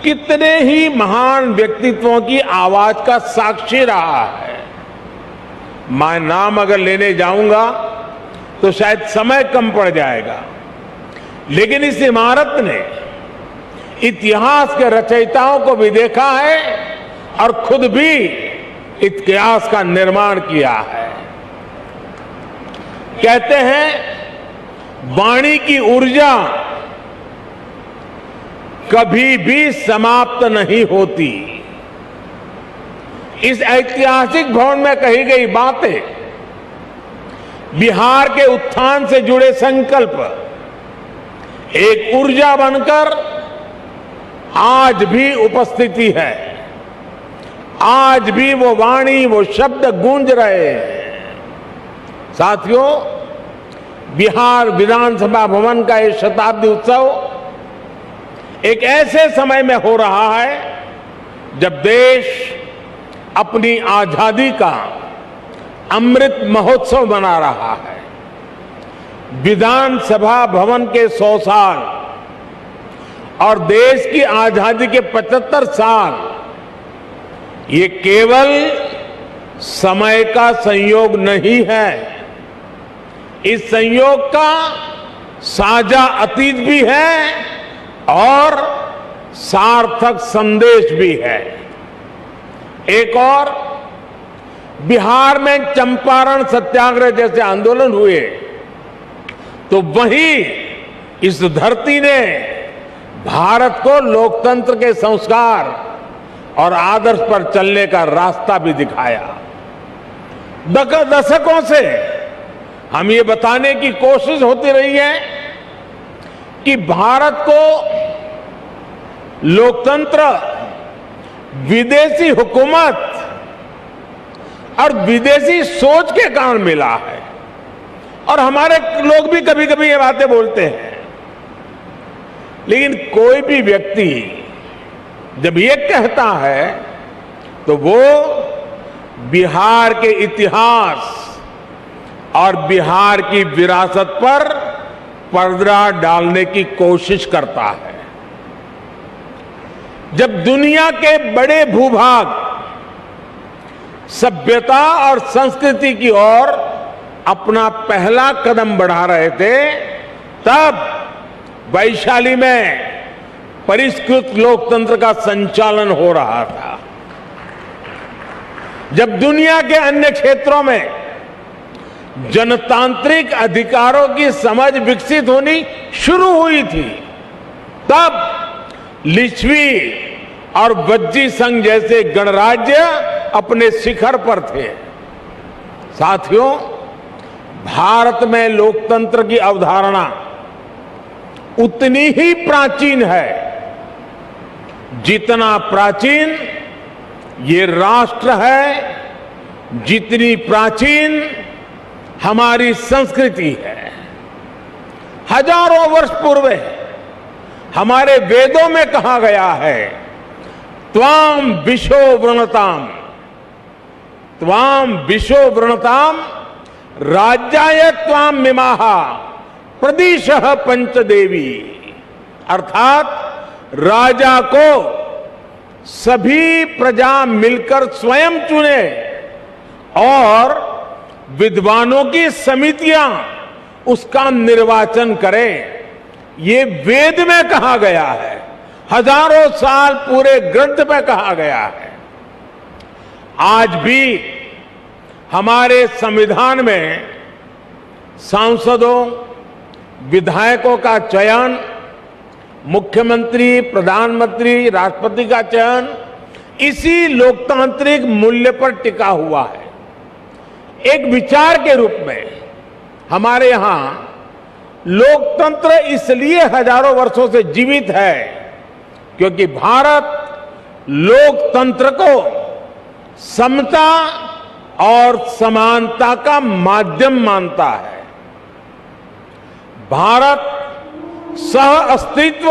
कितने ही महान व्यक्तित्वों की आवाज का साक्षी रहा है। मैं नाम अगर लेने जाऊंगा तो शायद समय कम पड़ जाएगा, लेकिन इस इमारत ने इतिहास के रचयिताओं को भी देखा है और खुद भी इतिहास का निर्माण किया है। कहते हैं वाणी की ऊर्जा कभी भी समाप्त नहीं होती। इस ऐतिहासिक भवन में कही गई बातें, बिहार के उत्थान से जुड़े संकल्प एक ऊर्जा बनकर आज भी उपस्थिति है। आज भी वो वाणी, वो शब्द गूंज रहे हैं। साथियों, बिहार विधानसभा भवन का ये शताब्दी उत्सव एक ऐसे समय में हो रहा है जब देश अपनी आजादी का अमृत महोत्सव मना रहा है। विधानसभा भवन के 100 साल और देश की आजादी के 75 साल, ये केवल समय का संयोग नहीं है, इस संयोग का साझा अतीत भी है और सार्थक संदेश भी है। एक और, बिहार में चंपारण सत्याग्रह जैसे आंदोलन हुए तो वहीं इस धरती ने भारत को लोकतंत्र के संस्कार और आदर्श पर चलने का रास्ता भी दिखाया। दशकों से हम ये बताने की कोशिश होती रही है कि भारत को लोकतंत्र विदेशी हुकूमत और विदेशी सोच के कारण मिला है। और हमारे लोग भी कभी कभी ये बातें बोलते हैं, लेकिन कोई भी व्यक्ति जब ये कहता है तो वो बिहार के इतिहास और बिहार की विरासत पर पर्दा डालने की कोशिश करता है। जब दुनिया के बड़े भूभाग सभ्यता और संस्कृति की ओर अपना पहला कदम बढ़ा रहे थे, तब वैशाली में परिष्कृत लोकतंत्र का संचालन हो रहा था। जब दुनिया के अन्य क्षेत्रों में जनतांत्रिक अधिकारों की समझ विकसित होनी शुरू हुई थी, तब लिच्छवी और वज्जी संघ जैसे गणराज्य अपने शिखर पर थे। साथियों, भारत में लोकतंत्र की अवधारणा उतनी ही प्राचीन है जितना प्राचीन ये राष्ट्र है, जितनी प्राचीन हमारी संस्कृति है। हजारों वर्ष पूर्व हमारे वेदों में कहा गया है, त्वाम विशो वृणताम, त्वाम विशो वृणताम राज्याय त्वाम मिमाहा प्रदिशः पंचदेवी। अर्थात राजा को सभी प्रजा मिलकर स्वयं चुने और विद्वानों की समितियां उसका निर्वाचन करें। ये वेद में कहा गया है, हजारों साल पूरे ग्रंथ में कहा गया है। आज भी हमारे संविधान में सांसदों, विधायकों का चयन, मुख्यमंत्री, प्रधानमंत्री, राष्ट्रपति का चयन इसी लोकतांत्रिक मूल्य पर टिका हुआ है। एक विचार के रूप में हमारे यहां लोकतंत्र इसलिए हजारों वर्षों से जीवित है क्योंकि भारत लोकतंत्र को समता और समानता का माध्यम मानता है। भारत सह अस्तित्व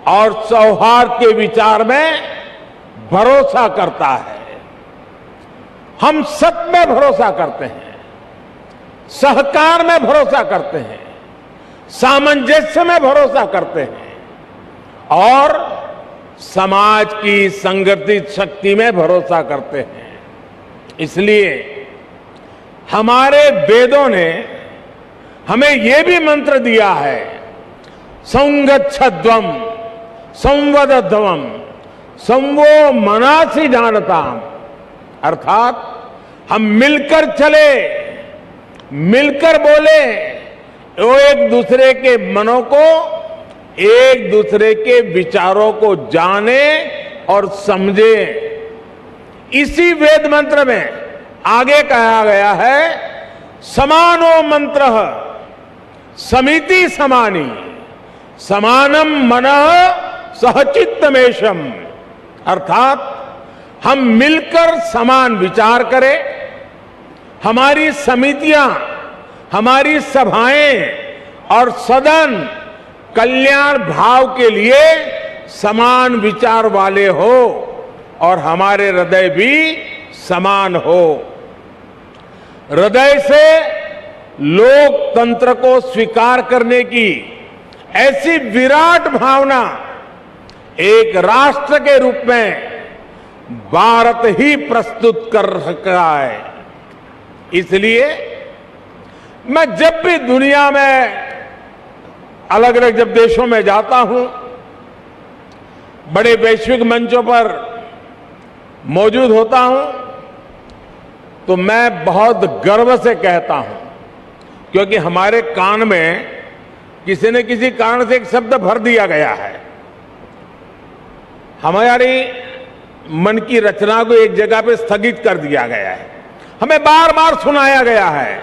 और सौहार्द के विचार में भरोसा करता है। हम सत्य में भरोसा करते हैं, सहकार में भरोसा करते हैं, सामंजस्य में भरोसा करते हैं और समाज की संगठित शक्ति में भरोसा करते हैं। इसलिए हमारे वेदों ने हमें यह भी मंत्र दिया है, संगच्छध्वम संवदध्वम संवो मनासी जानताम, अर्थात हम मिलकर चले, मिलकर बोले, वो एक दूसरे के मनों को, एक दूसरे के विचारों को जाने और समझे। इसी वेद मंत्र में आगे कहा गया है, समानो मंत्र समिति समानी समानम मनः सहचित्तमेशम, अर्थात हम मिलकर समान विचार करें, हमारी समितियां, हमारी सभाएं और सदन कल्याण भाव के लिए समान विचार वाले हो और हमारे हृदय भी समान हो। हृदय से लोकतंत्र को स्वीकार करने की ऐसी विराट भावना एक राष्ट्र के रूप में भारत ही प्रस्तुत कर रहा है। इसलिए मैं जब भी दुनिया में अलग अलग जब देशों में जाता हूं, बड़े वैश्विक मंचों पर मौजूद होता हूं, तो मैं बहुत गर्व से कहता हूं, क्योंकि हमारे कान में किसी न किसी कारण से एक शब्द भर दिया गया है। हमारी मन की रचना को एक जगह पे स्थगित कर दिया गया है। हमें बार बार सुनाया गया है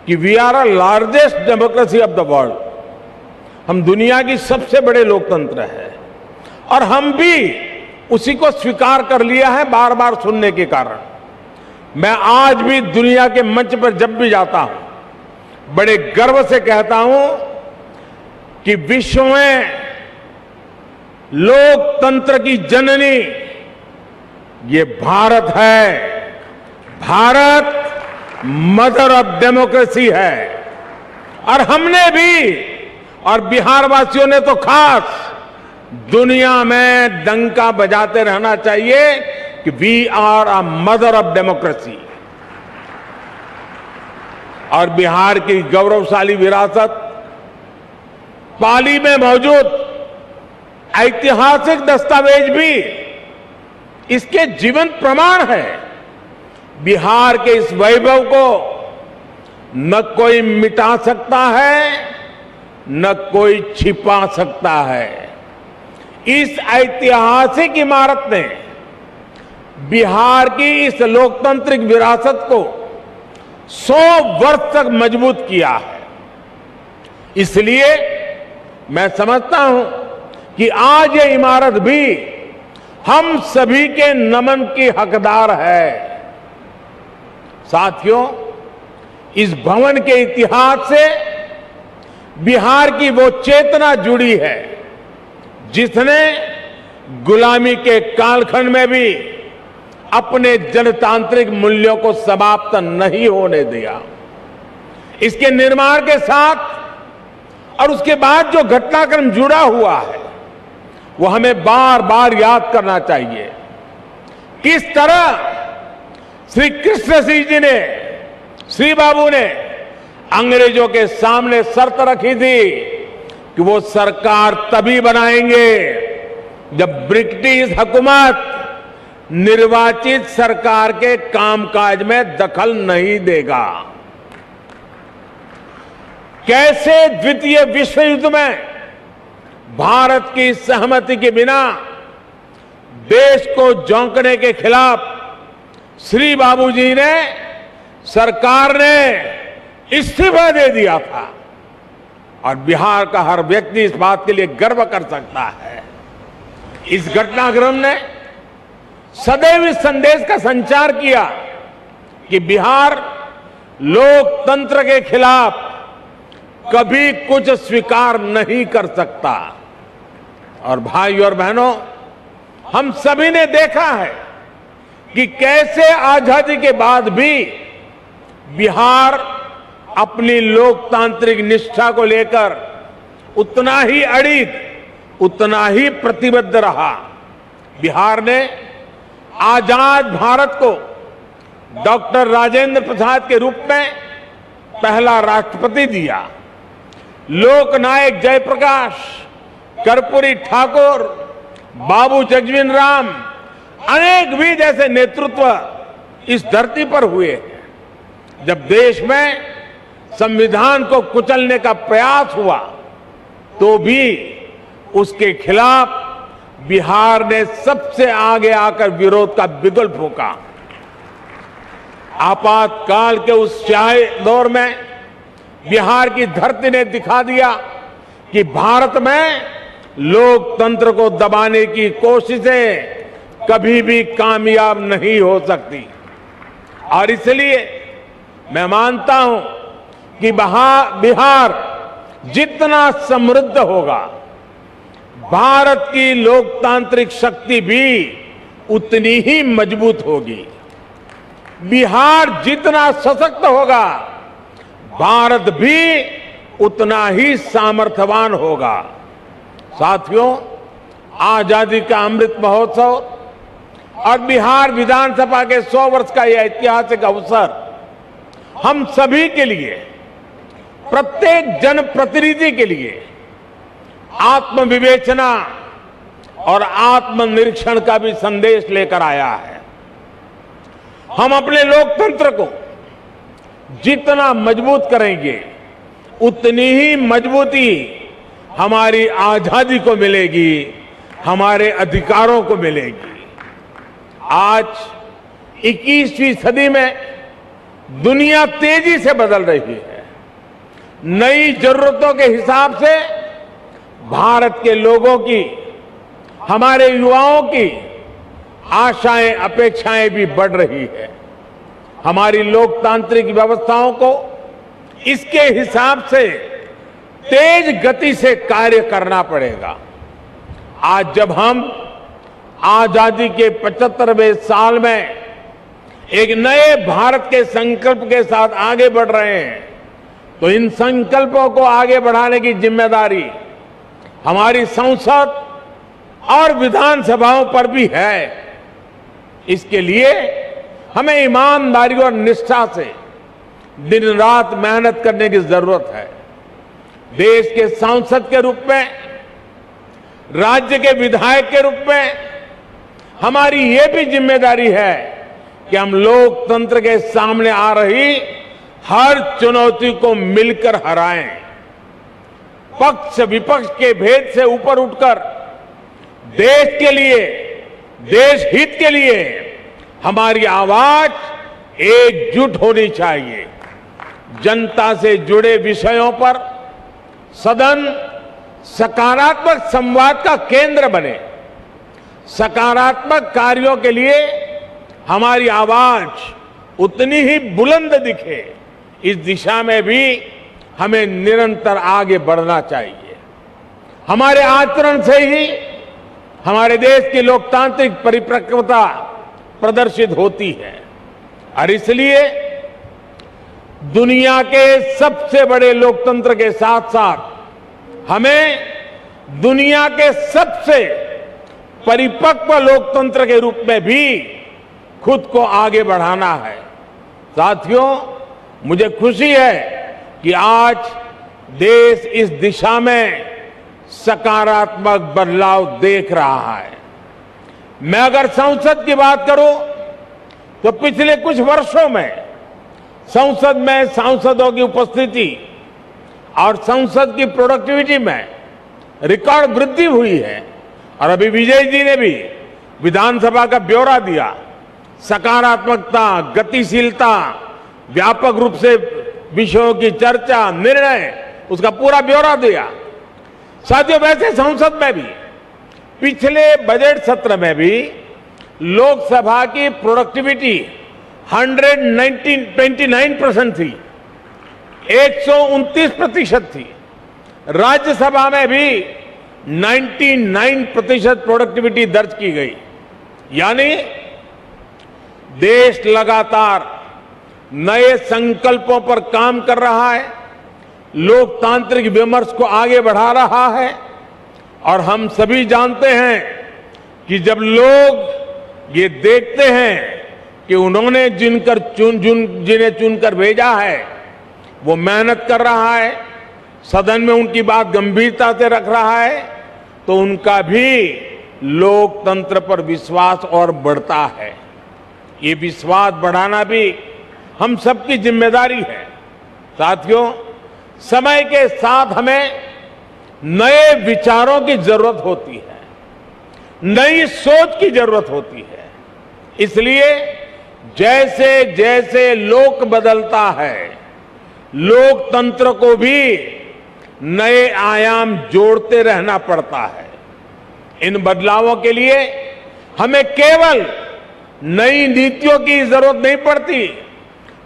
कि we are a largest democracy of the world, हम दुनिया की सबसे बड़े लोकतंत्र है, और हम भी उसी को स्वीकार कर लिया है बार बार सुनने के कारण। मैं आज भी दुनिया के मंच पर जब भी जाता हूं, बड़े गर्व से कहता हूं कि विश्व में लोकतंत्र की जननी ये भारत है। भारत मदर ऑफ डेमोक्रेसी है, और हमने भी, और बिहार वासियों ने तो खास, दुनिया में डंका बजाते रहना चाहिए कि we are a mother of democracy. और बिहार की गौरवशाली विरासत, पाली में मौजूद ऐतिहासिक दस्तावेज भी इसके जीवंत प्रमाण है। बिहार के इस वैभव को न कोई मिटा सकता है, न कोई छिपा सकता है। इस ऐतिहासिक इमारत ने बिहार की इस लोकतांत्रिक विरासत को 100 वर्ष तक मजबूत किया है। इसलिए मैं समझता हूं कि आज ये इमारत भी हम सभी के नमन की हकदार है। साथियों, इस भवन के इतिहास से बिहार की वो चेतना जुड़ी है जिसने गुलामी के कालखंड में भी अपने जनतांत्रिक मूल्यों को समाप्त नहीं होने दिया। इसके निर्माण के साथ और उसके बाद जो घटनाक्रम जुड़ा हुआ है, वो हमें बार बार याद करना चाहिए। किस तरह श्री कृष्ण सिंह जी ने, श्री बाबू ने अंग्रेजों के सामने शर्त रखी थी कि वो सरकार तभी बनाएंगे जब ब्रिटिश हुकूमत निर्वाचित सरकार के कामकाज में दखल नहीं देगा। कैसे द्वितीय विश्व युद्ध में भारत की सहमति के बिना देश को झोंकने के खिलाफ श्री बाबू जी ने, सरकार ने इस्तीफा दे दिया था, और बिहार का हर व्यक्ति इस बात के लिए गर्व कर सकता है। इस घटनाक्रम ने सदैव इस संदेश का संचार किया कि बिहार लोकतंत्र के खिलाफ कभी कुछ स्वीकार नहीं कर सकता। और भाई और बहनों, हम सभी ने देखा है कि कैसे आजादी के बाद भी बिहार अपनी लोकतांत्रिक निष्ठा को लेकर उतना ही अडिग, उतना ही प्रतिबद्ध रहा। बिहार ने आजाद भारत को डॉक्टर राजेंद्र प्रसाद के रूप में पहला राष्ट्रपति दिया। लोकनायक जयप्रकाश, कर्पूरी ठाकुर, बाबू जगजीवन राम, अनेक भी जैसे नेतृत्व इस धरती पर हुए। जब देश में संविधान को कुचलने का प्रयास हुआ तो भी उसके खिलाफ बिहार ने सबसे आगे आकर विरोध का बिगुल फूंका। आपातकाल के उस स्याही दौर में बिहार की धरती ने दिखा दिया कि भारत में लोकतंत्र को दबाने की कोशिशें कभी भी कामयाब नहीं हो सकती। और इसलिए मैं मानता हूं कि बिहार जितना समृद्ध होगा, भारत की लोकतांत्रिक शक्ति भी उतनी ही मजबूत होगी। बिहार जितना सशक्त होगा, भारत भी उतना ही सामर्थ्यवान होगा। साथियों, आजादी का अमृत महोत्सव और बिहार विधानसभा के 100 वर्ष का यह ऐतिहासिक अवसर हम सभी के लिए, प्रत्येक जनप्रतिनिधि के लिए आत्मविवेचना और आत्मनिरीक्षण का भी संदेश लेकर आया है। हम अपने लोकतंत्र को जितना मजबूत करेंगे, उतनी ही मजबूती हमारी आजादी को मिलेगी, हमारे अधिकारों को मिलेगी। आज 21वीं सदी में दुनिया तेजी से बदल रही है। नई जरूरतों के हिसाब से भारत के लोगों की, हमारे युवाओं की आशाएं, अपेक्षाएं भी बढ़ रही है। हमारी लोकतांत्रिक व्यवस्थाओं को इसके हिसाब से तेज गति से कार्य करना पड़ेगा। आज जब हम आजादी के 75वें साल में एक नए भारत के संकल्प के साथ आगे बढ़ रहे हैं, तो इन संकल्पों को आगे बढ़ाने की जिम्मेदारी हमारी संसद और विधानसभाओं पर भी है। इसके लिए हमें ईमानदारी और निष्ठा से दिन रात मेहनत करने की जरूरत है। देश के सांसद के रूप में, राज्य के विधायक के रूप में हमारी ये भी जिम्मेदारी है कि हम लोकतंत्र के सामने आ रही हर चुनौती को मिलकर हराएं। पक्ष विपक्ष के भेद से ऊपर उठकर देश के लिए, देश हित के लिए हमारी आवाज एकजुट होनी चाहिए। जनता से जुड़े विषयों पर सदन सकारात्मक संवाद का केंद्र बने। सकारात्मक कार्यों के लिए हमारी आवाज उतनी ही बुलंद दिखे। इस दिशा में भी हमें निरंतर आगे बढ़ना चाहिए। हमारे आचरण से ही हमारे देश की लोकतांत्रिक परिपक्वता प्रदर्शित होती है। और इसलिए दुनिया के सबसे बड़े लोकतंत्र के साथ साथ हमें दुनिया के सबसे परिपक्व लोकतंत्र के रूप में भी खुद को आगे बढ़ाना है। साथियों, मुझे खुशी है कि आज देश इस दिशा में सकारात्मक बदलाव देख रहा है। मैं अगर संसद की बात करूं तो पिछले कुछ वर्षों में संसद में सांसदों की उपस्थिति और संसद की प्रोडक्टिविटी में रिकॉर्ड वृद्धि हुई है। और अभी विजय जी ने भी विधानसभा का ब्यौरा दिया। सकारात्मकता, गतिशीलता, व्यापक रूप से विषयों की चर्चा, निर्णय, उसका पूरा ब्यौरा दिया। साथियों, वैसे संसद में भी पिछले बजट सत्र में भी लोकसभा की प्रोडक्टिविटी 129% थी, 129% थी। राज्यसभा में भी 99% प्रोडक्टिविटी दर्ज की गई। यानी देश लगातार नए संकल्पों पर काम कर रहा है, लोकतांत्रिक विमर्श को आगे बढ़ा रहा है। और हम सभी जानते हैं कि जब लोग ये देखते हैं कि उन्होंने जिन्हें चुनकर भेजा है वो मेहनत कर रहा है, सदन में उनकी बात गंभीरता से रख रहा है, तो उनका भी लोकतंत्र पर विश्वास और बढ़ता है। ये विश्वास बढ़ाना भी हम सबकी जिम्मेदारी है। साथियों, समय के साथ हमें नए विचारों की जरूरत होती है, नई सोच की जरूरत होती है। इसलिए जैसे जैसे लोक बदलता है, लोकतंत्र को भी नए आयाम जोड़ते रहना पड़ता है। इन बदलावों के लिए हमें केवल नई नीतियों की जरूरत नहीं पड़ती,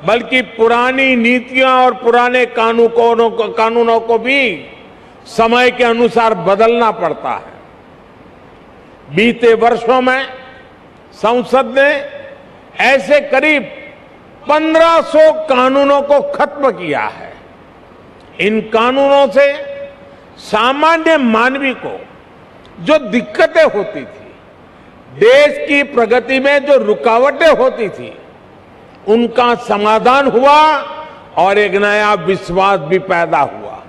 बल्कि पुरानी नीतियां और पुराने कानूनों को भी समय के अनुसार बदलना पड़ता है। बीते वर्षों में संसद ने ऐसे करीब 1500 कानूनों को खत्म किया है। इन कानूनों से सामान्य मानवी को जो दिक्कतें होती थी, देश की प्रगति में जो रुकावटें होती थी, उनका समाधान हुआ और एक नया विश्वास भी पैदा हुआ।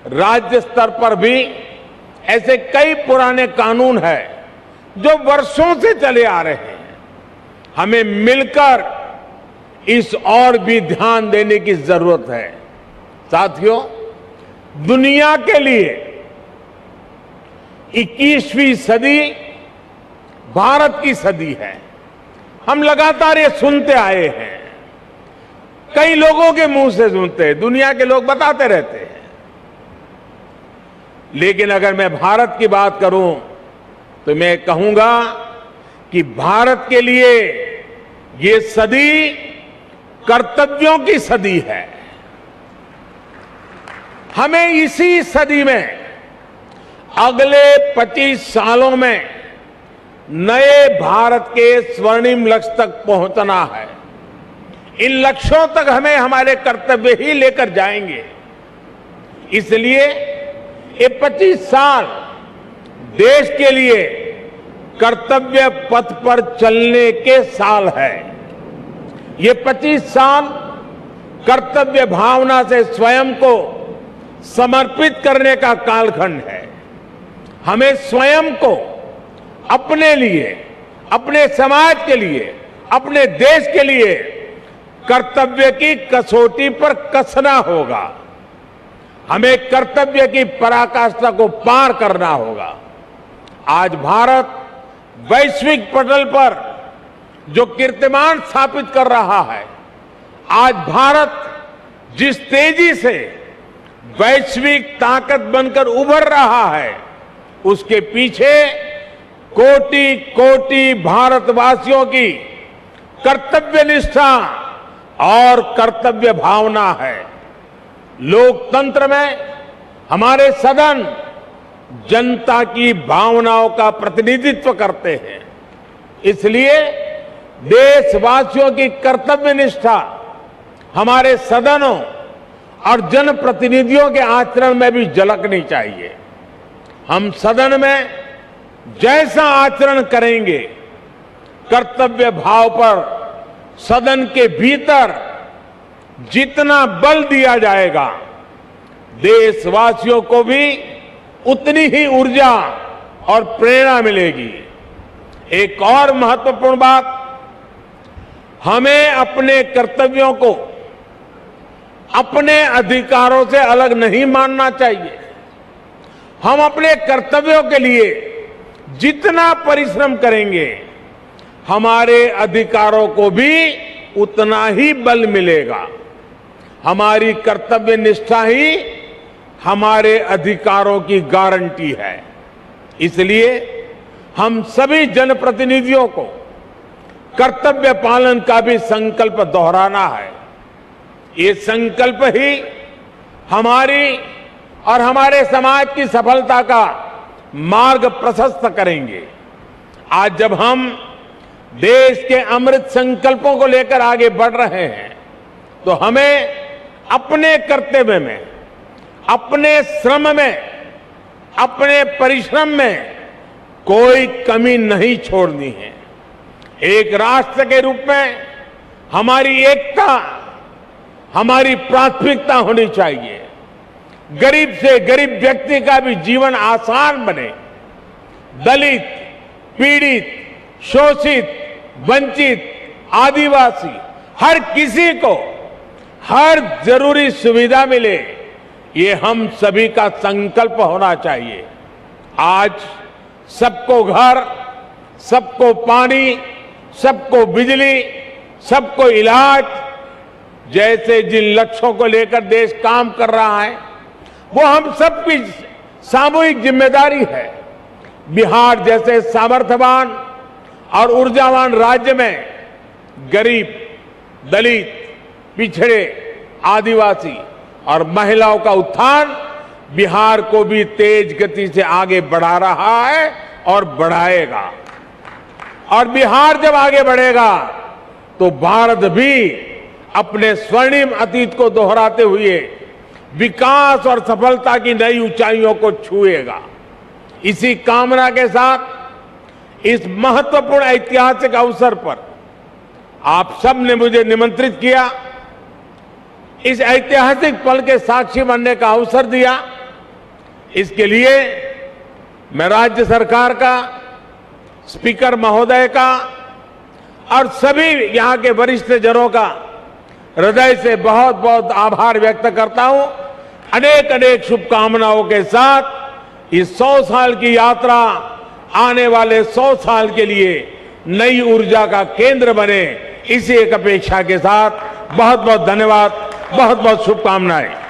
राज्य स्तर पर भी ऐसे कई पुराने कानून हैं जो वर्षों से चले आ रहे हैं। हमें मिलकर इस और भी ध्यान देने की जरूरत है। साथियों, दुनिया के लिए 21वीं सदी भारत की सदी है। हम लगातार ये सुनते आए हैं, कई लोगों के मुंह से सुनते हैं, दुनिया के लोग बताते रहते हैं। लेकिन अगर मैं भारत की बात करूं तो मैं कहूंगा कि भारत के लिए ये सदी कर्तव्यों की सदी है। हमें इसी सदी में अगले 25 सालों में नए भारत के स्वर्णिम लक्ष्य तक पहुंचना है। इन लक्ष्यों तक हमें हमारे कर्तव्य ही लेकर जाएंगे। इसलिए ये 25 साल देश के लिए कर्तव्य पथ पर चलने के साल है। ये 25 साल कर्तव्य भावना से स्वयं को समर्पित करने का कालखंड है। हमें स्वयं को अपने लिए, अपने समाज के लिए, अपने देश के लिए कर्तव्य की कसौटी पर कसना होगा। हमें कर्तव्य की पराकाष्ठा को पार करना होगा। आज भारत वैश्विक पटल पर जो कीर्तिमान स्थापित कर रहा है, आज भारत जिस तेजी से वैश्विक ताकत बनकर उभर रहा है, उसके पीछे कोटि कोटि भारतवासियों की कर्तव्य निष्ठा और कर्तव्य भावना है। लोकतंत्र में हमारे सदन जनता की भावनाओं का प्रतिनिधित्व करते हैं। इसलिए देशवासियों की कर्तव्य निष्ठा हमारे सदनों और जनप्रतिनिधियों के आचरण में भी झलकनी चाहिए। हम सदन में जैसा आचरण करेंगे, कर्तव्य भाव पर सदन के भीतर जितना बल दिया जाएगा, देशवासियों को भी उतनी ही ऊर्जा और प्रेरणा मिलेगी। एक और महत्वपूर्ण बात, हमें अपने कर्तव्यों को अपने अधिकारों से अलग नहीं मानना चाहिए। हम अपने कर्तव्यों के लिए जितना परिश्रम करेंगे, हमारे अधिकारों को भी उतना ही बल मिलेगा। हमारी कर्तव्य निष्ठा ही हमारे अधिकारों की गारंटी है। इसलिए हम सभी जनप्रतिनिधियों को कर्तव्य पालन का भी संकल्प दोहराना है। ये संकल्प ही हमारी और हमारे समाज की सफलता का मार्ग प्रशस्त करेंगे। आज जब हम देश के अमृत संकल्पों को लेकर आगे बढ़ रहे हैं तो हमें अपने कर्तव्य में, अपने श्रम में, अपने परिश्रम में कोई कमी नहीं छोड़नी है। एक राष्ट्र के रूप में हमारी एकता हमारी प्राथमिकता होनी चाहिए। गरीब से गरीब व्यक्ति का भी जीवन आसान बने। दलित, पीड़ित, शोषित, वंचित, आदिवासी, हर किसी को हर जरूरी सुविधा मिले, ये हम सभी का संकल्प होना चाहिए। आज सबको घर, सबको पानी, सबको बिजली, सबको इलाज जैसे जिन लक्ष्यों को लेकर देश काम कर रहा है वो हम सबकी सामूहिक जिम्मेदारी है। बिहार जैसे सामर्थ्यवान और ऊर्जावान राज्य में गरीब, दलित, पिछड़े, आदिवासी और महिलाओं का उत्थान बिहार को भी तेज गति से आगे बढ़ा रहा है और बढ़ाएगा। और बिहार जब आगे बढ़ेगा तो भारत भी अपने स्वर्णिम अतीत को दोहराते हुए विकास और सफलता की नई ऊंचाइयों को छुएगा। इसी कामना के साथ इस महत्वपूर्ण ऐतिहासिक अवसर पर आप सब ने मुझे निमंत्रित किया, इस ऐतिहासिक पल के साक्षी बनने का अवसर दिया। इसके लिए मैं राज्य सरकार का, स्पीकर महोदय का और सभी यहाँ के वरिष्ठ जनों का हृदय से बहुत बहुत आभार व्यक्त करता हूं। अनेक अनेक शुभकामनाओं के साथ इस 100 साल की यात्रा आने वाले 100 साल के लिए नई ऊर्जा का केंद्र बने, इसी एक अपेक्षा के साथ बहुत बहुत धन्यवाद, बहुत बहुत शुभकामनाएं।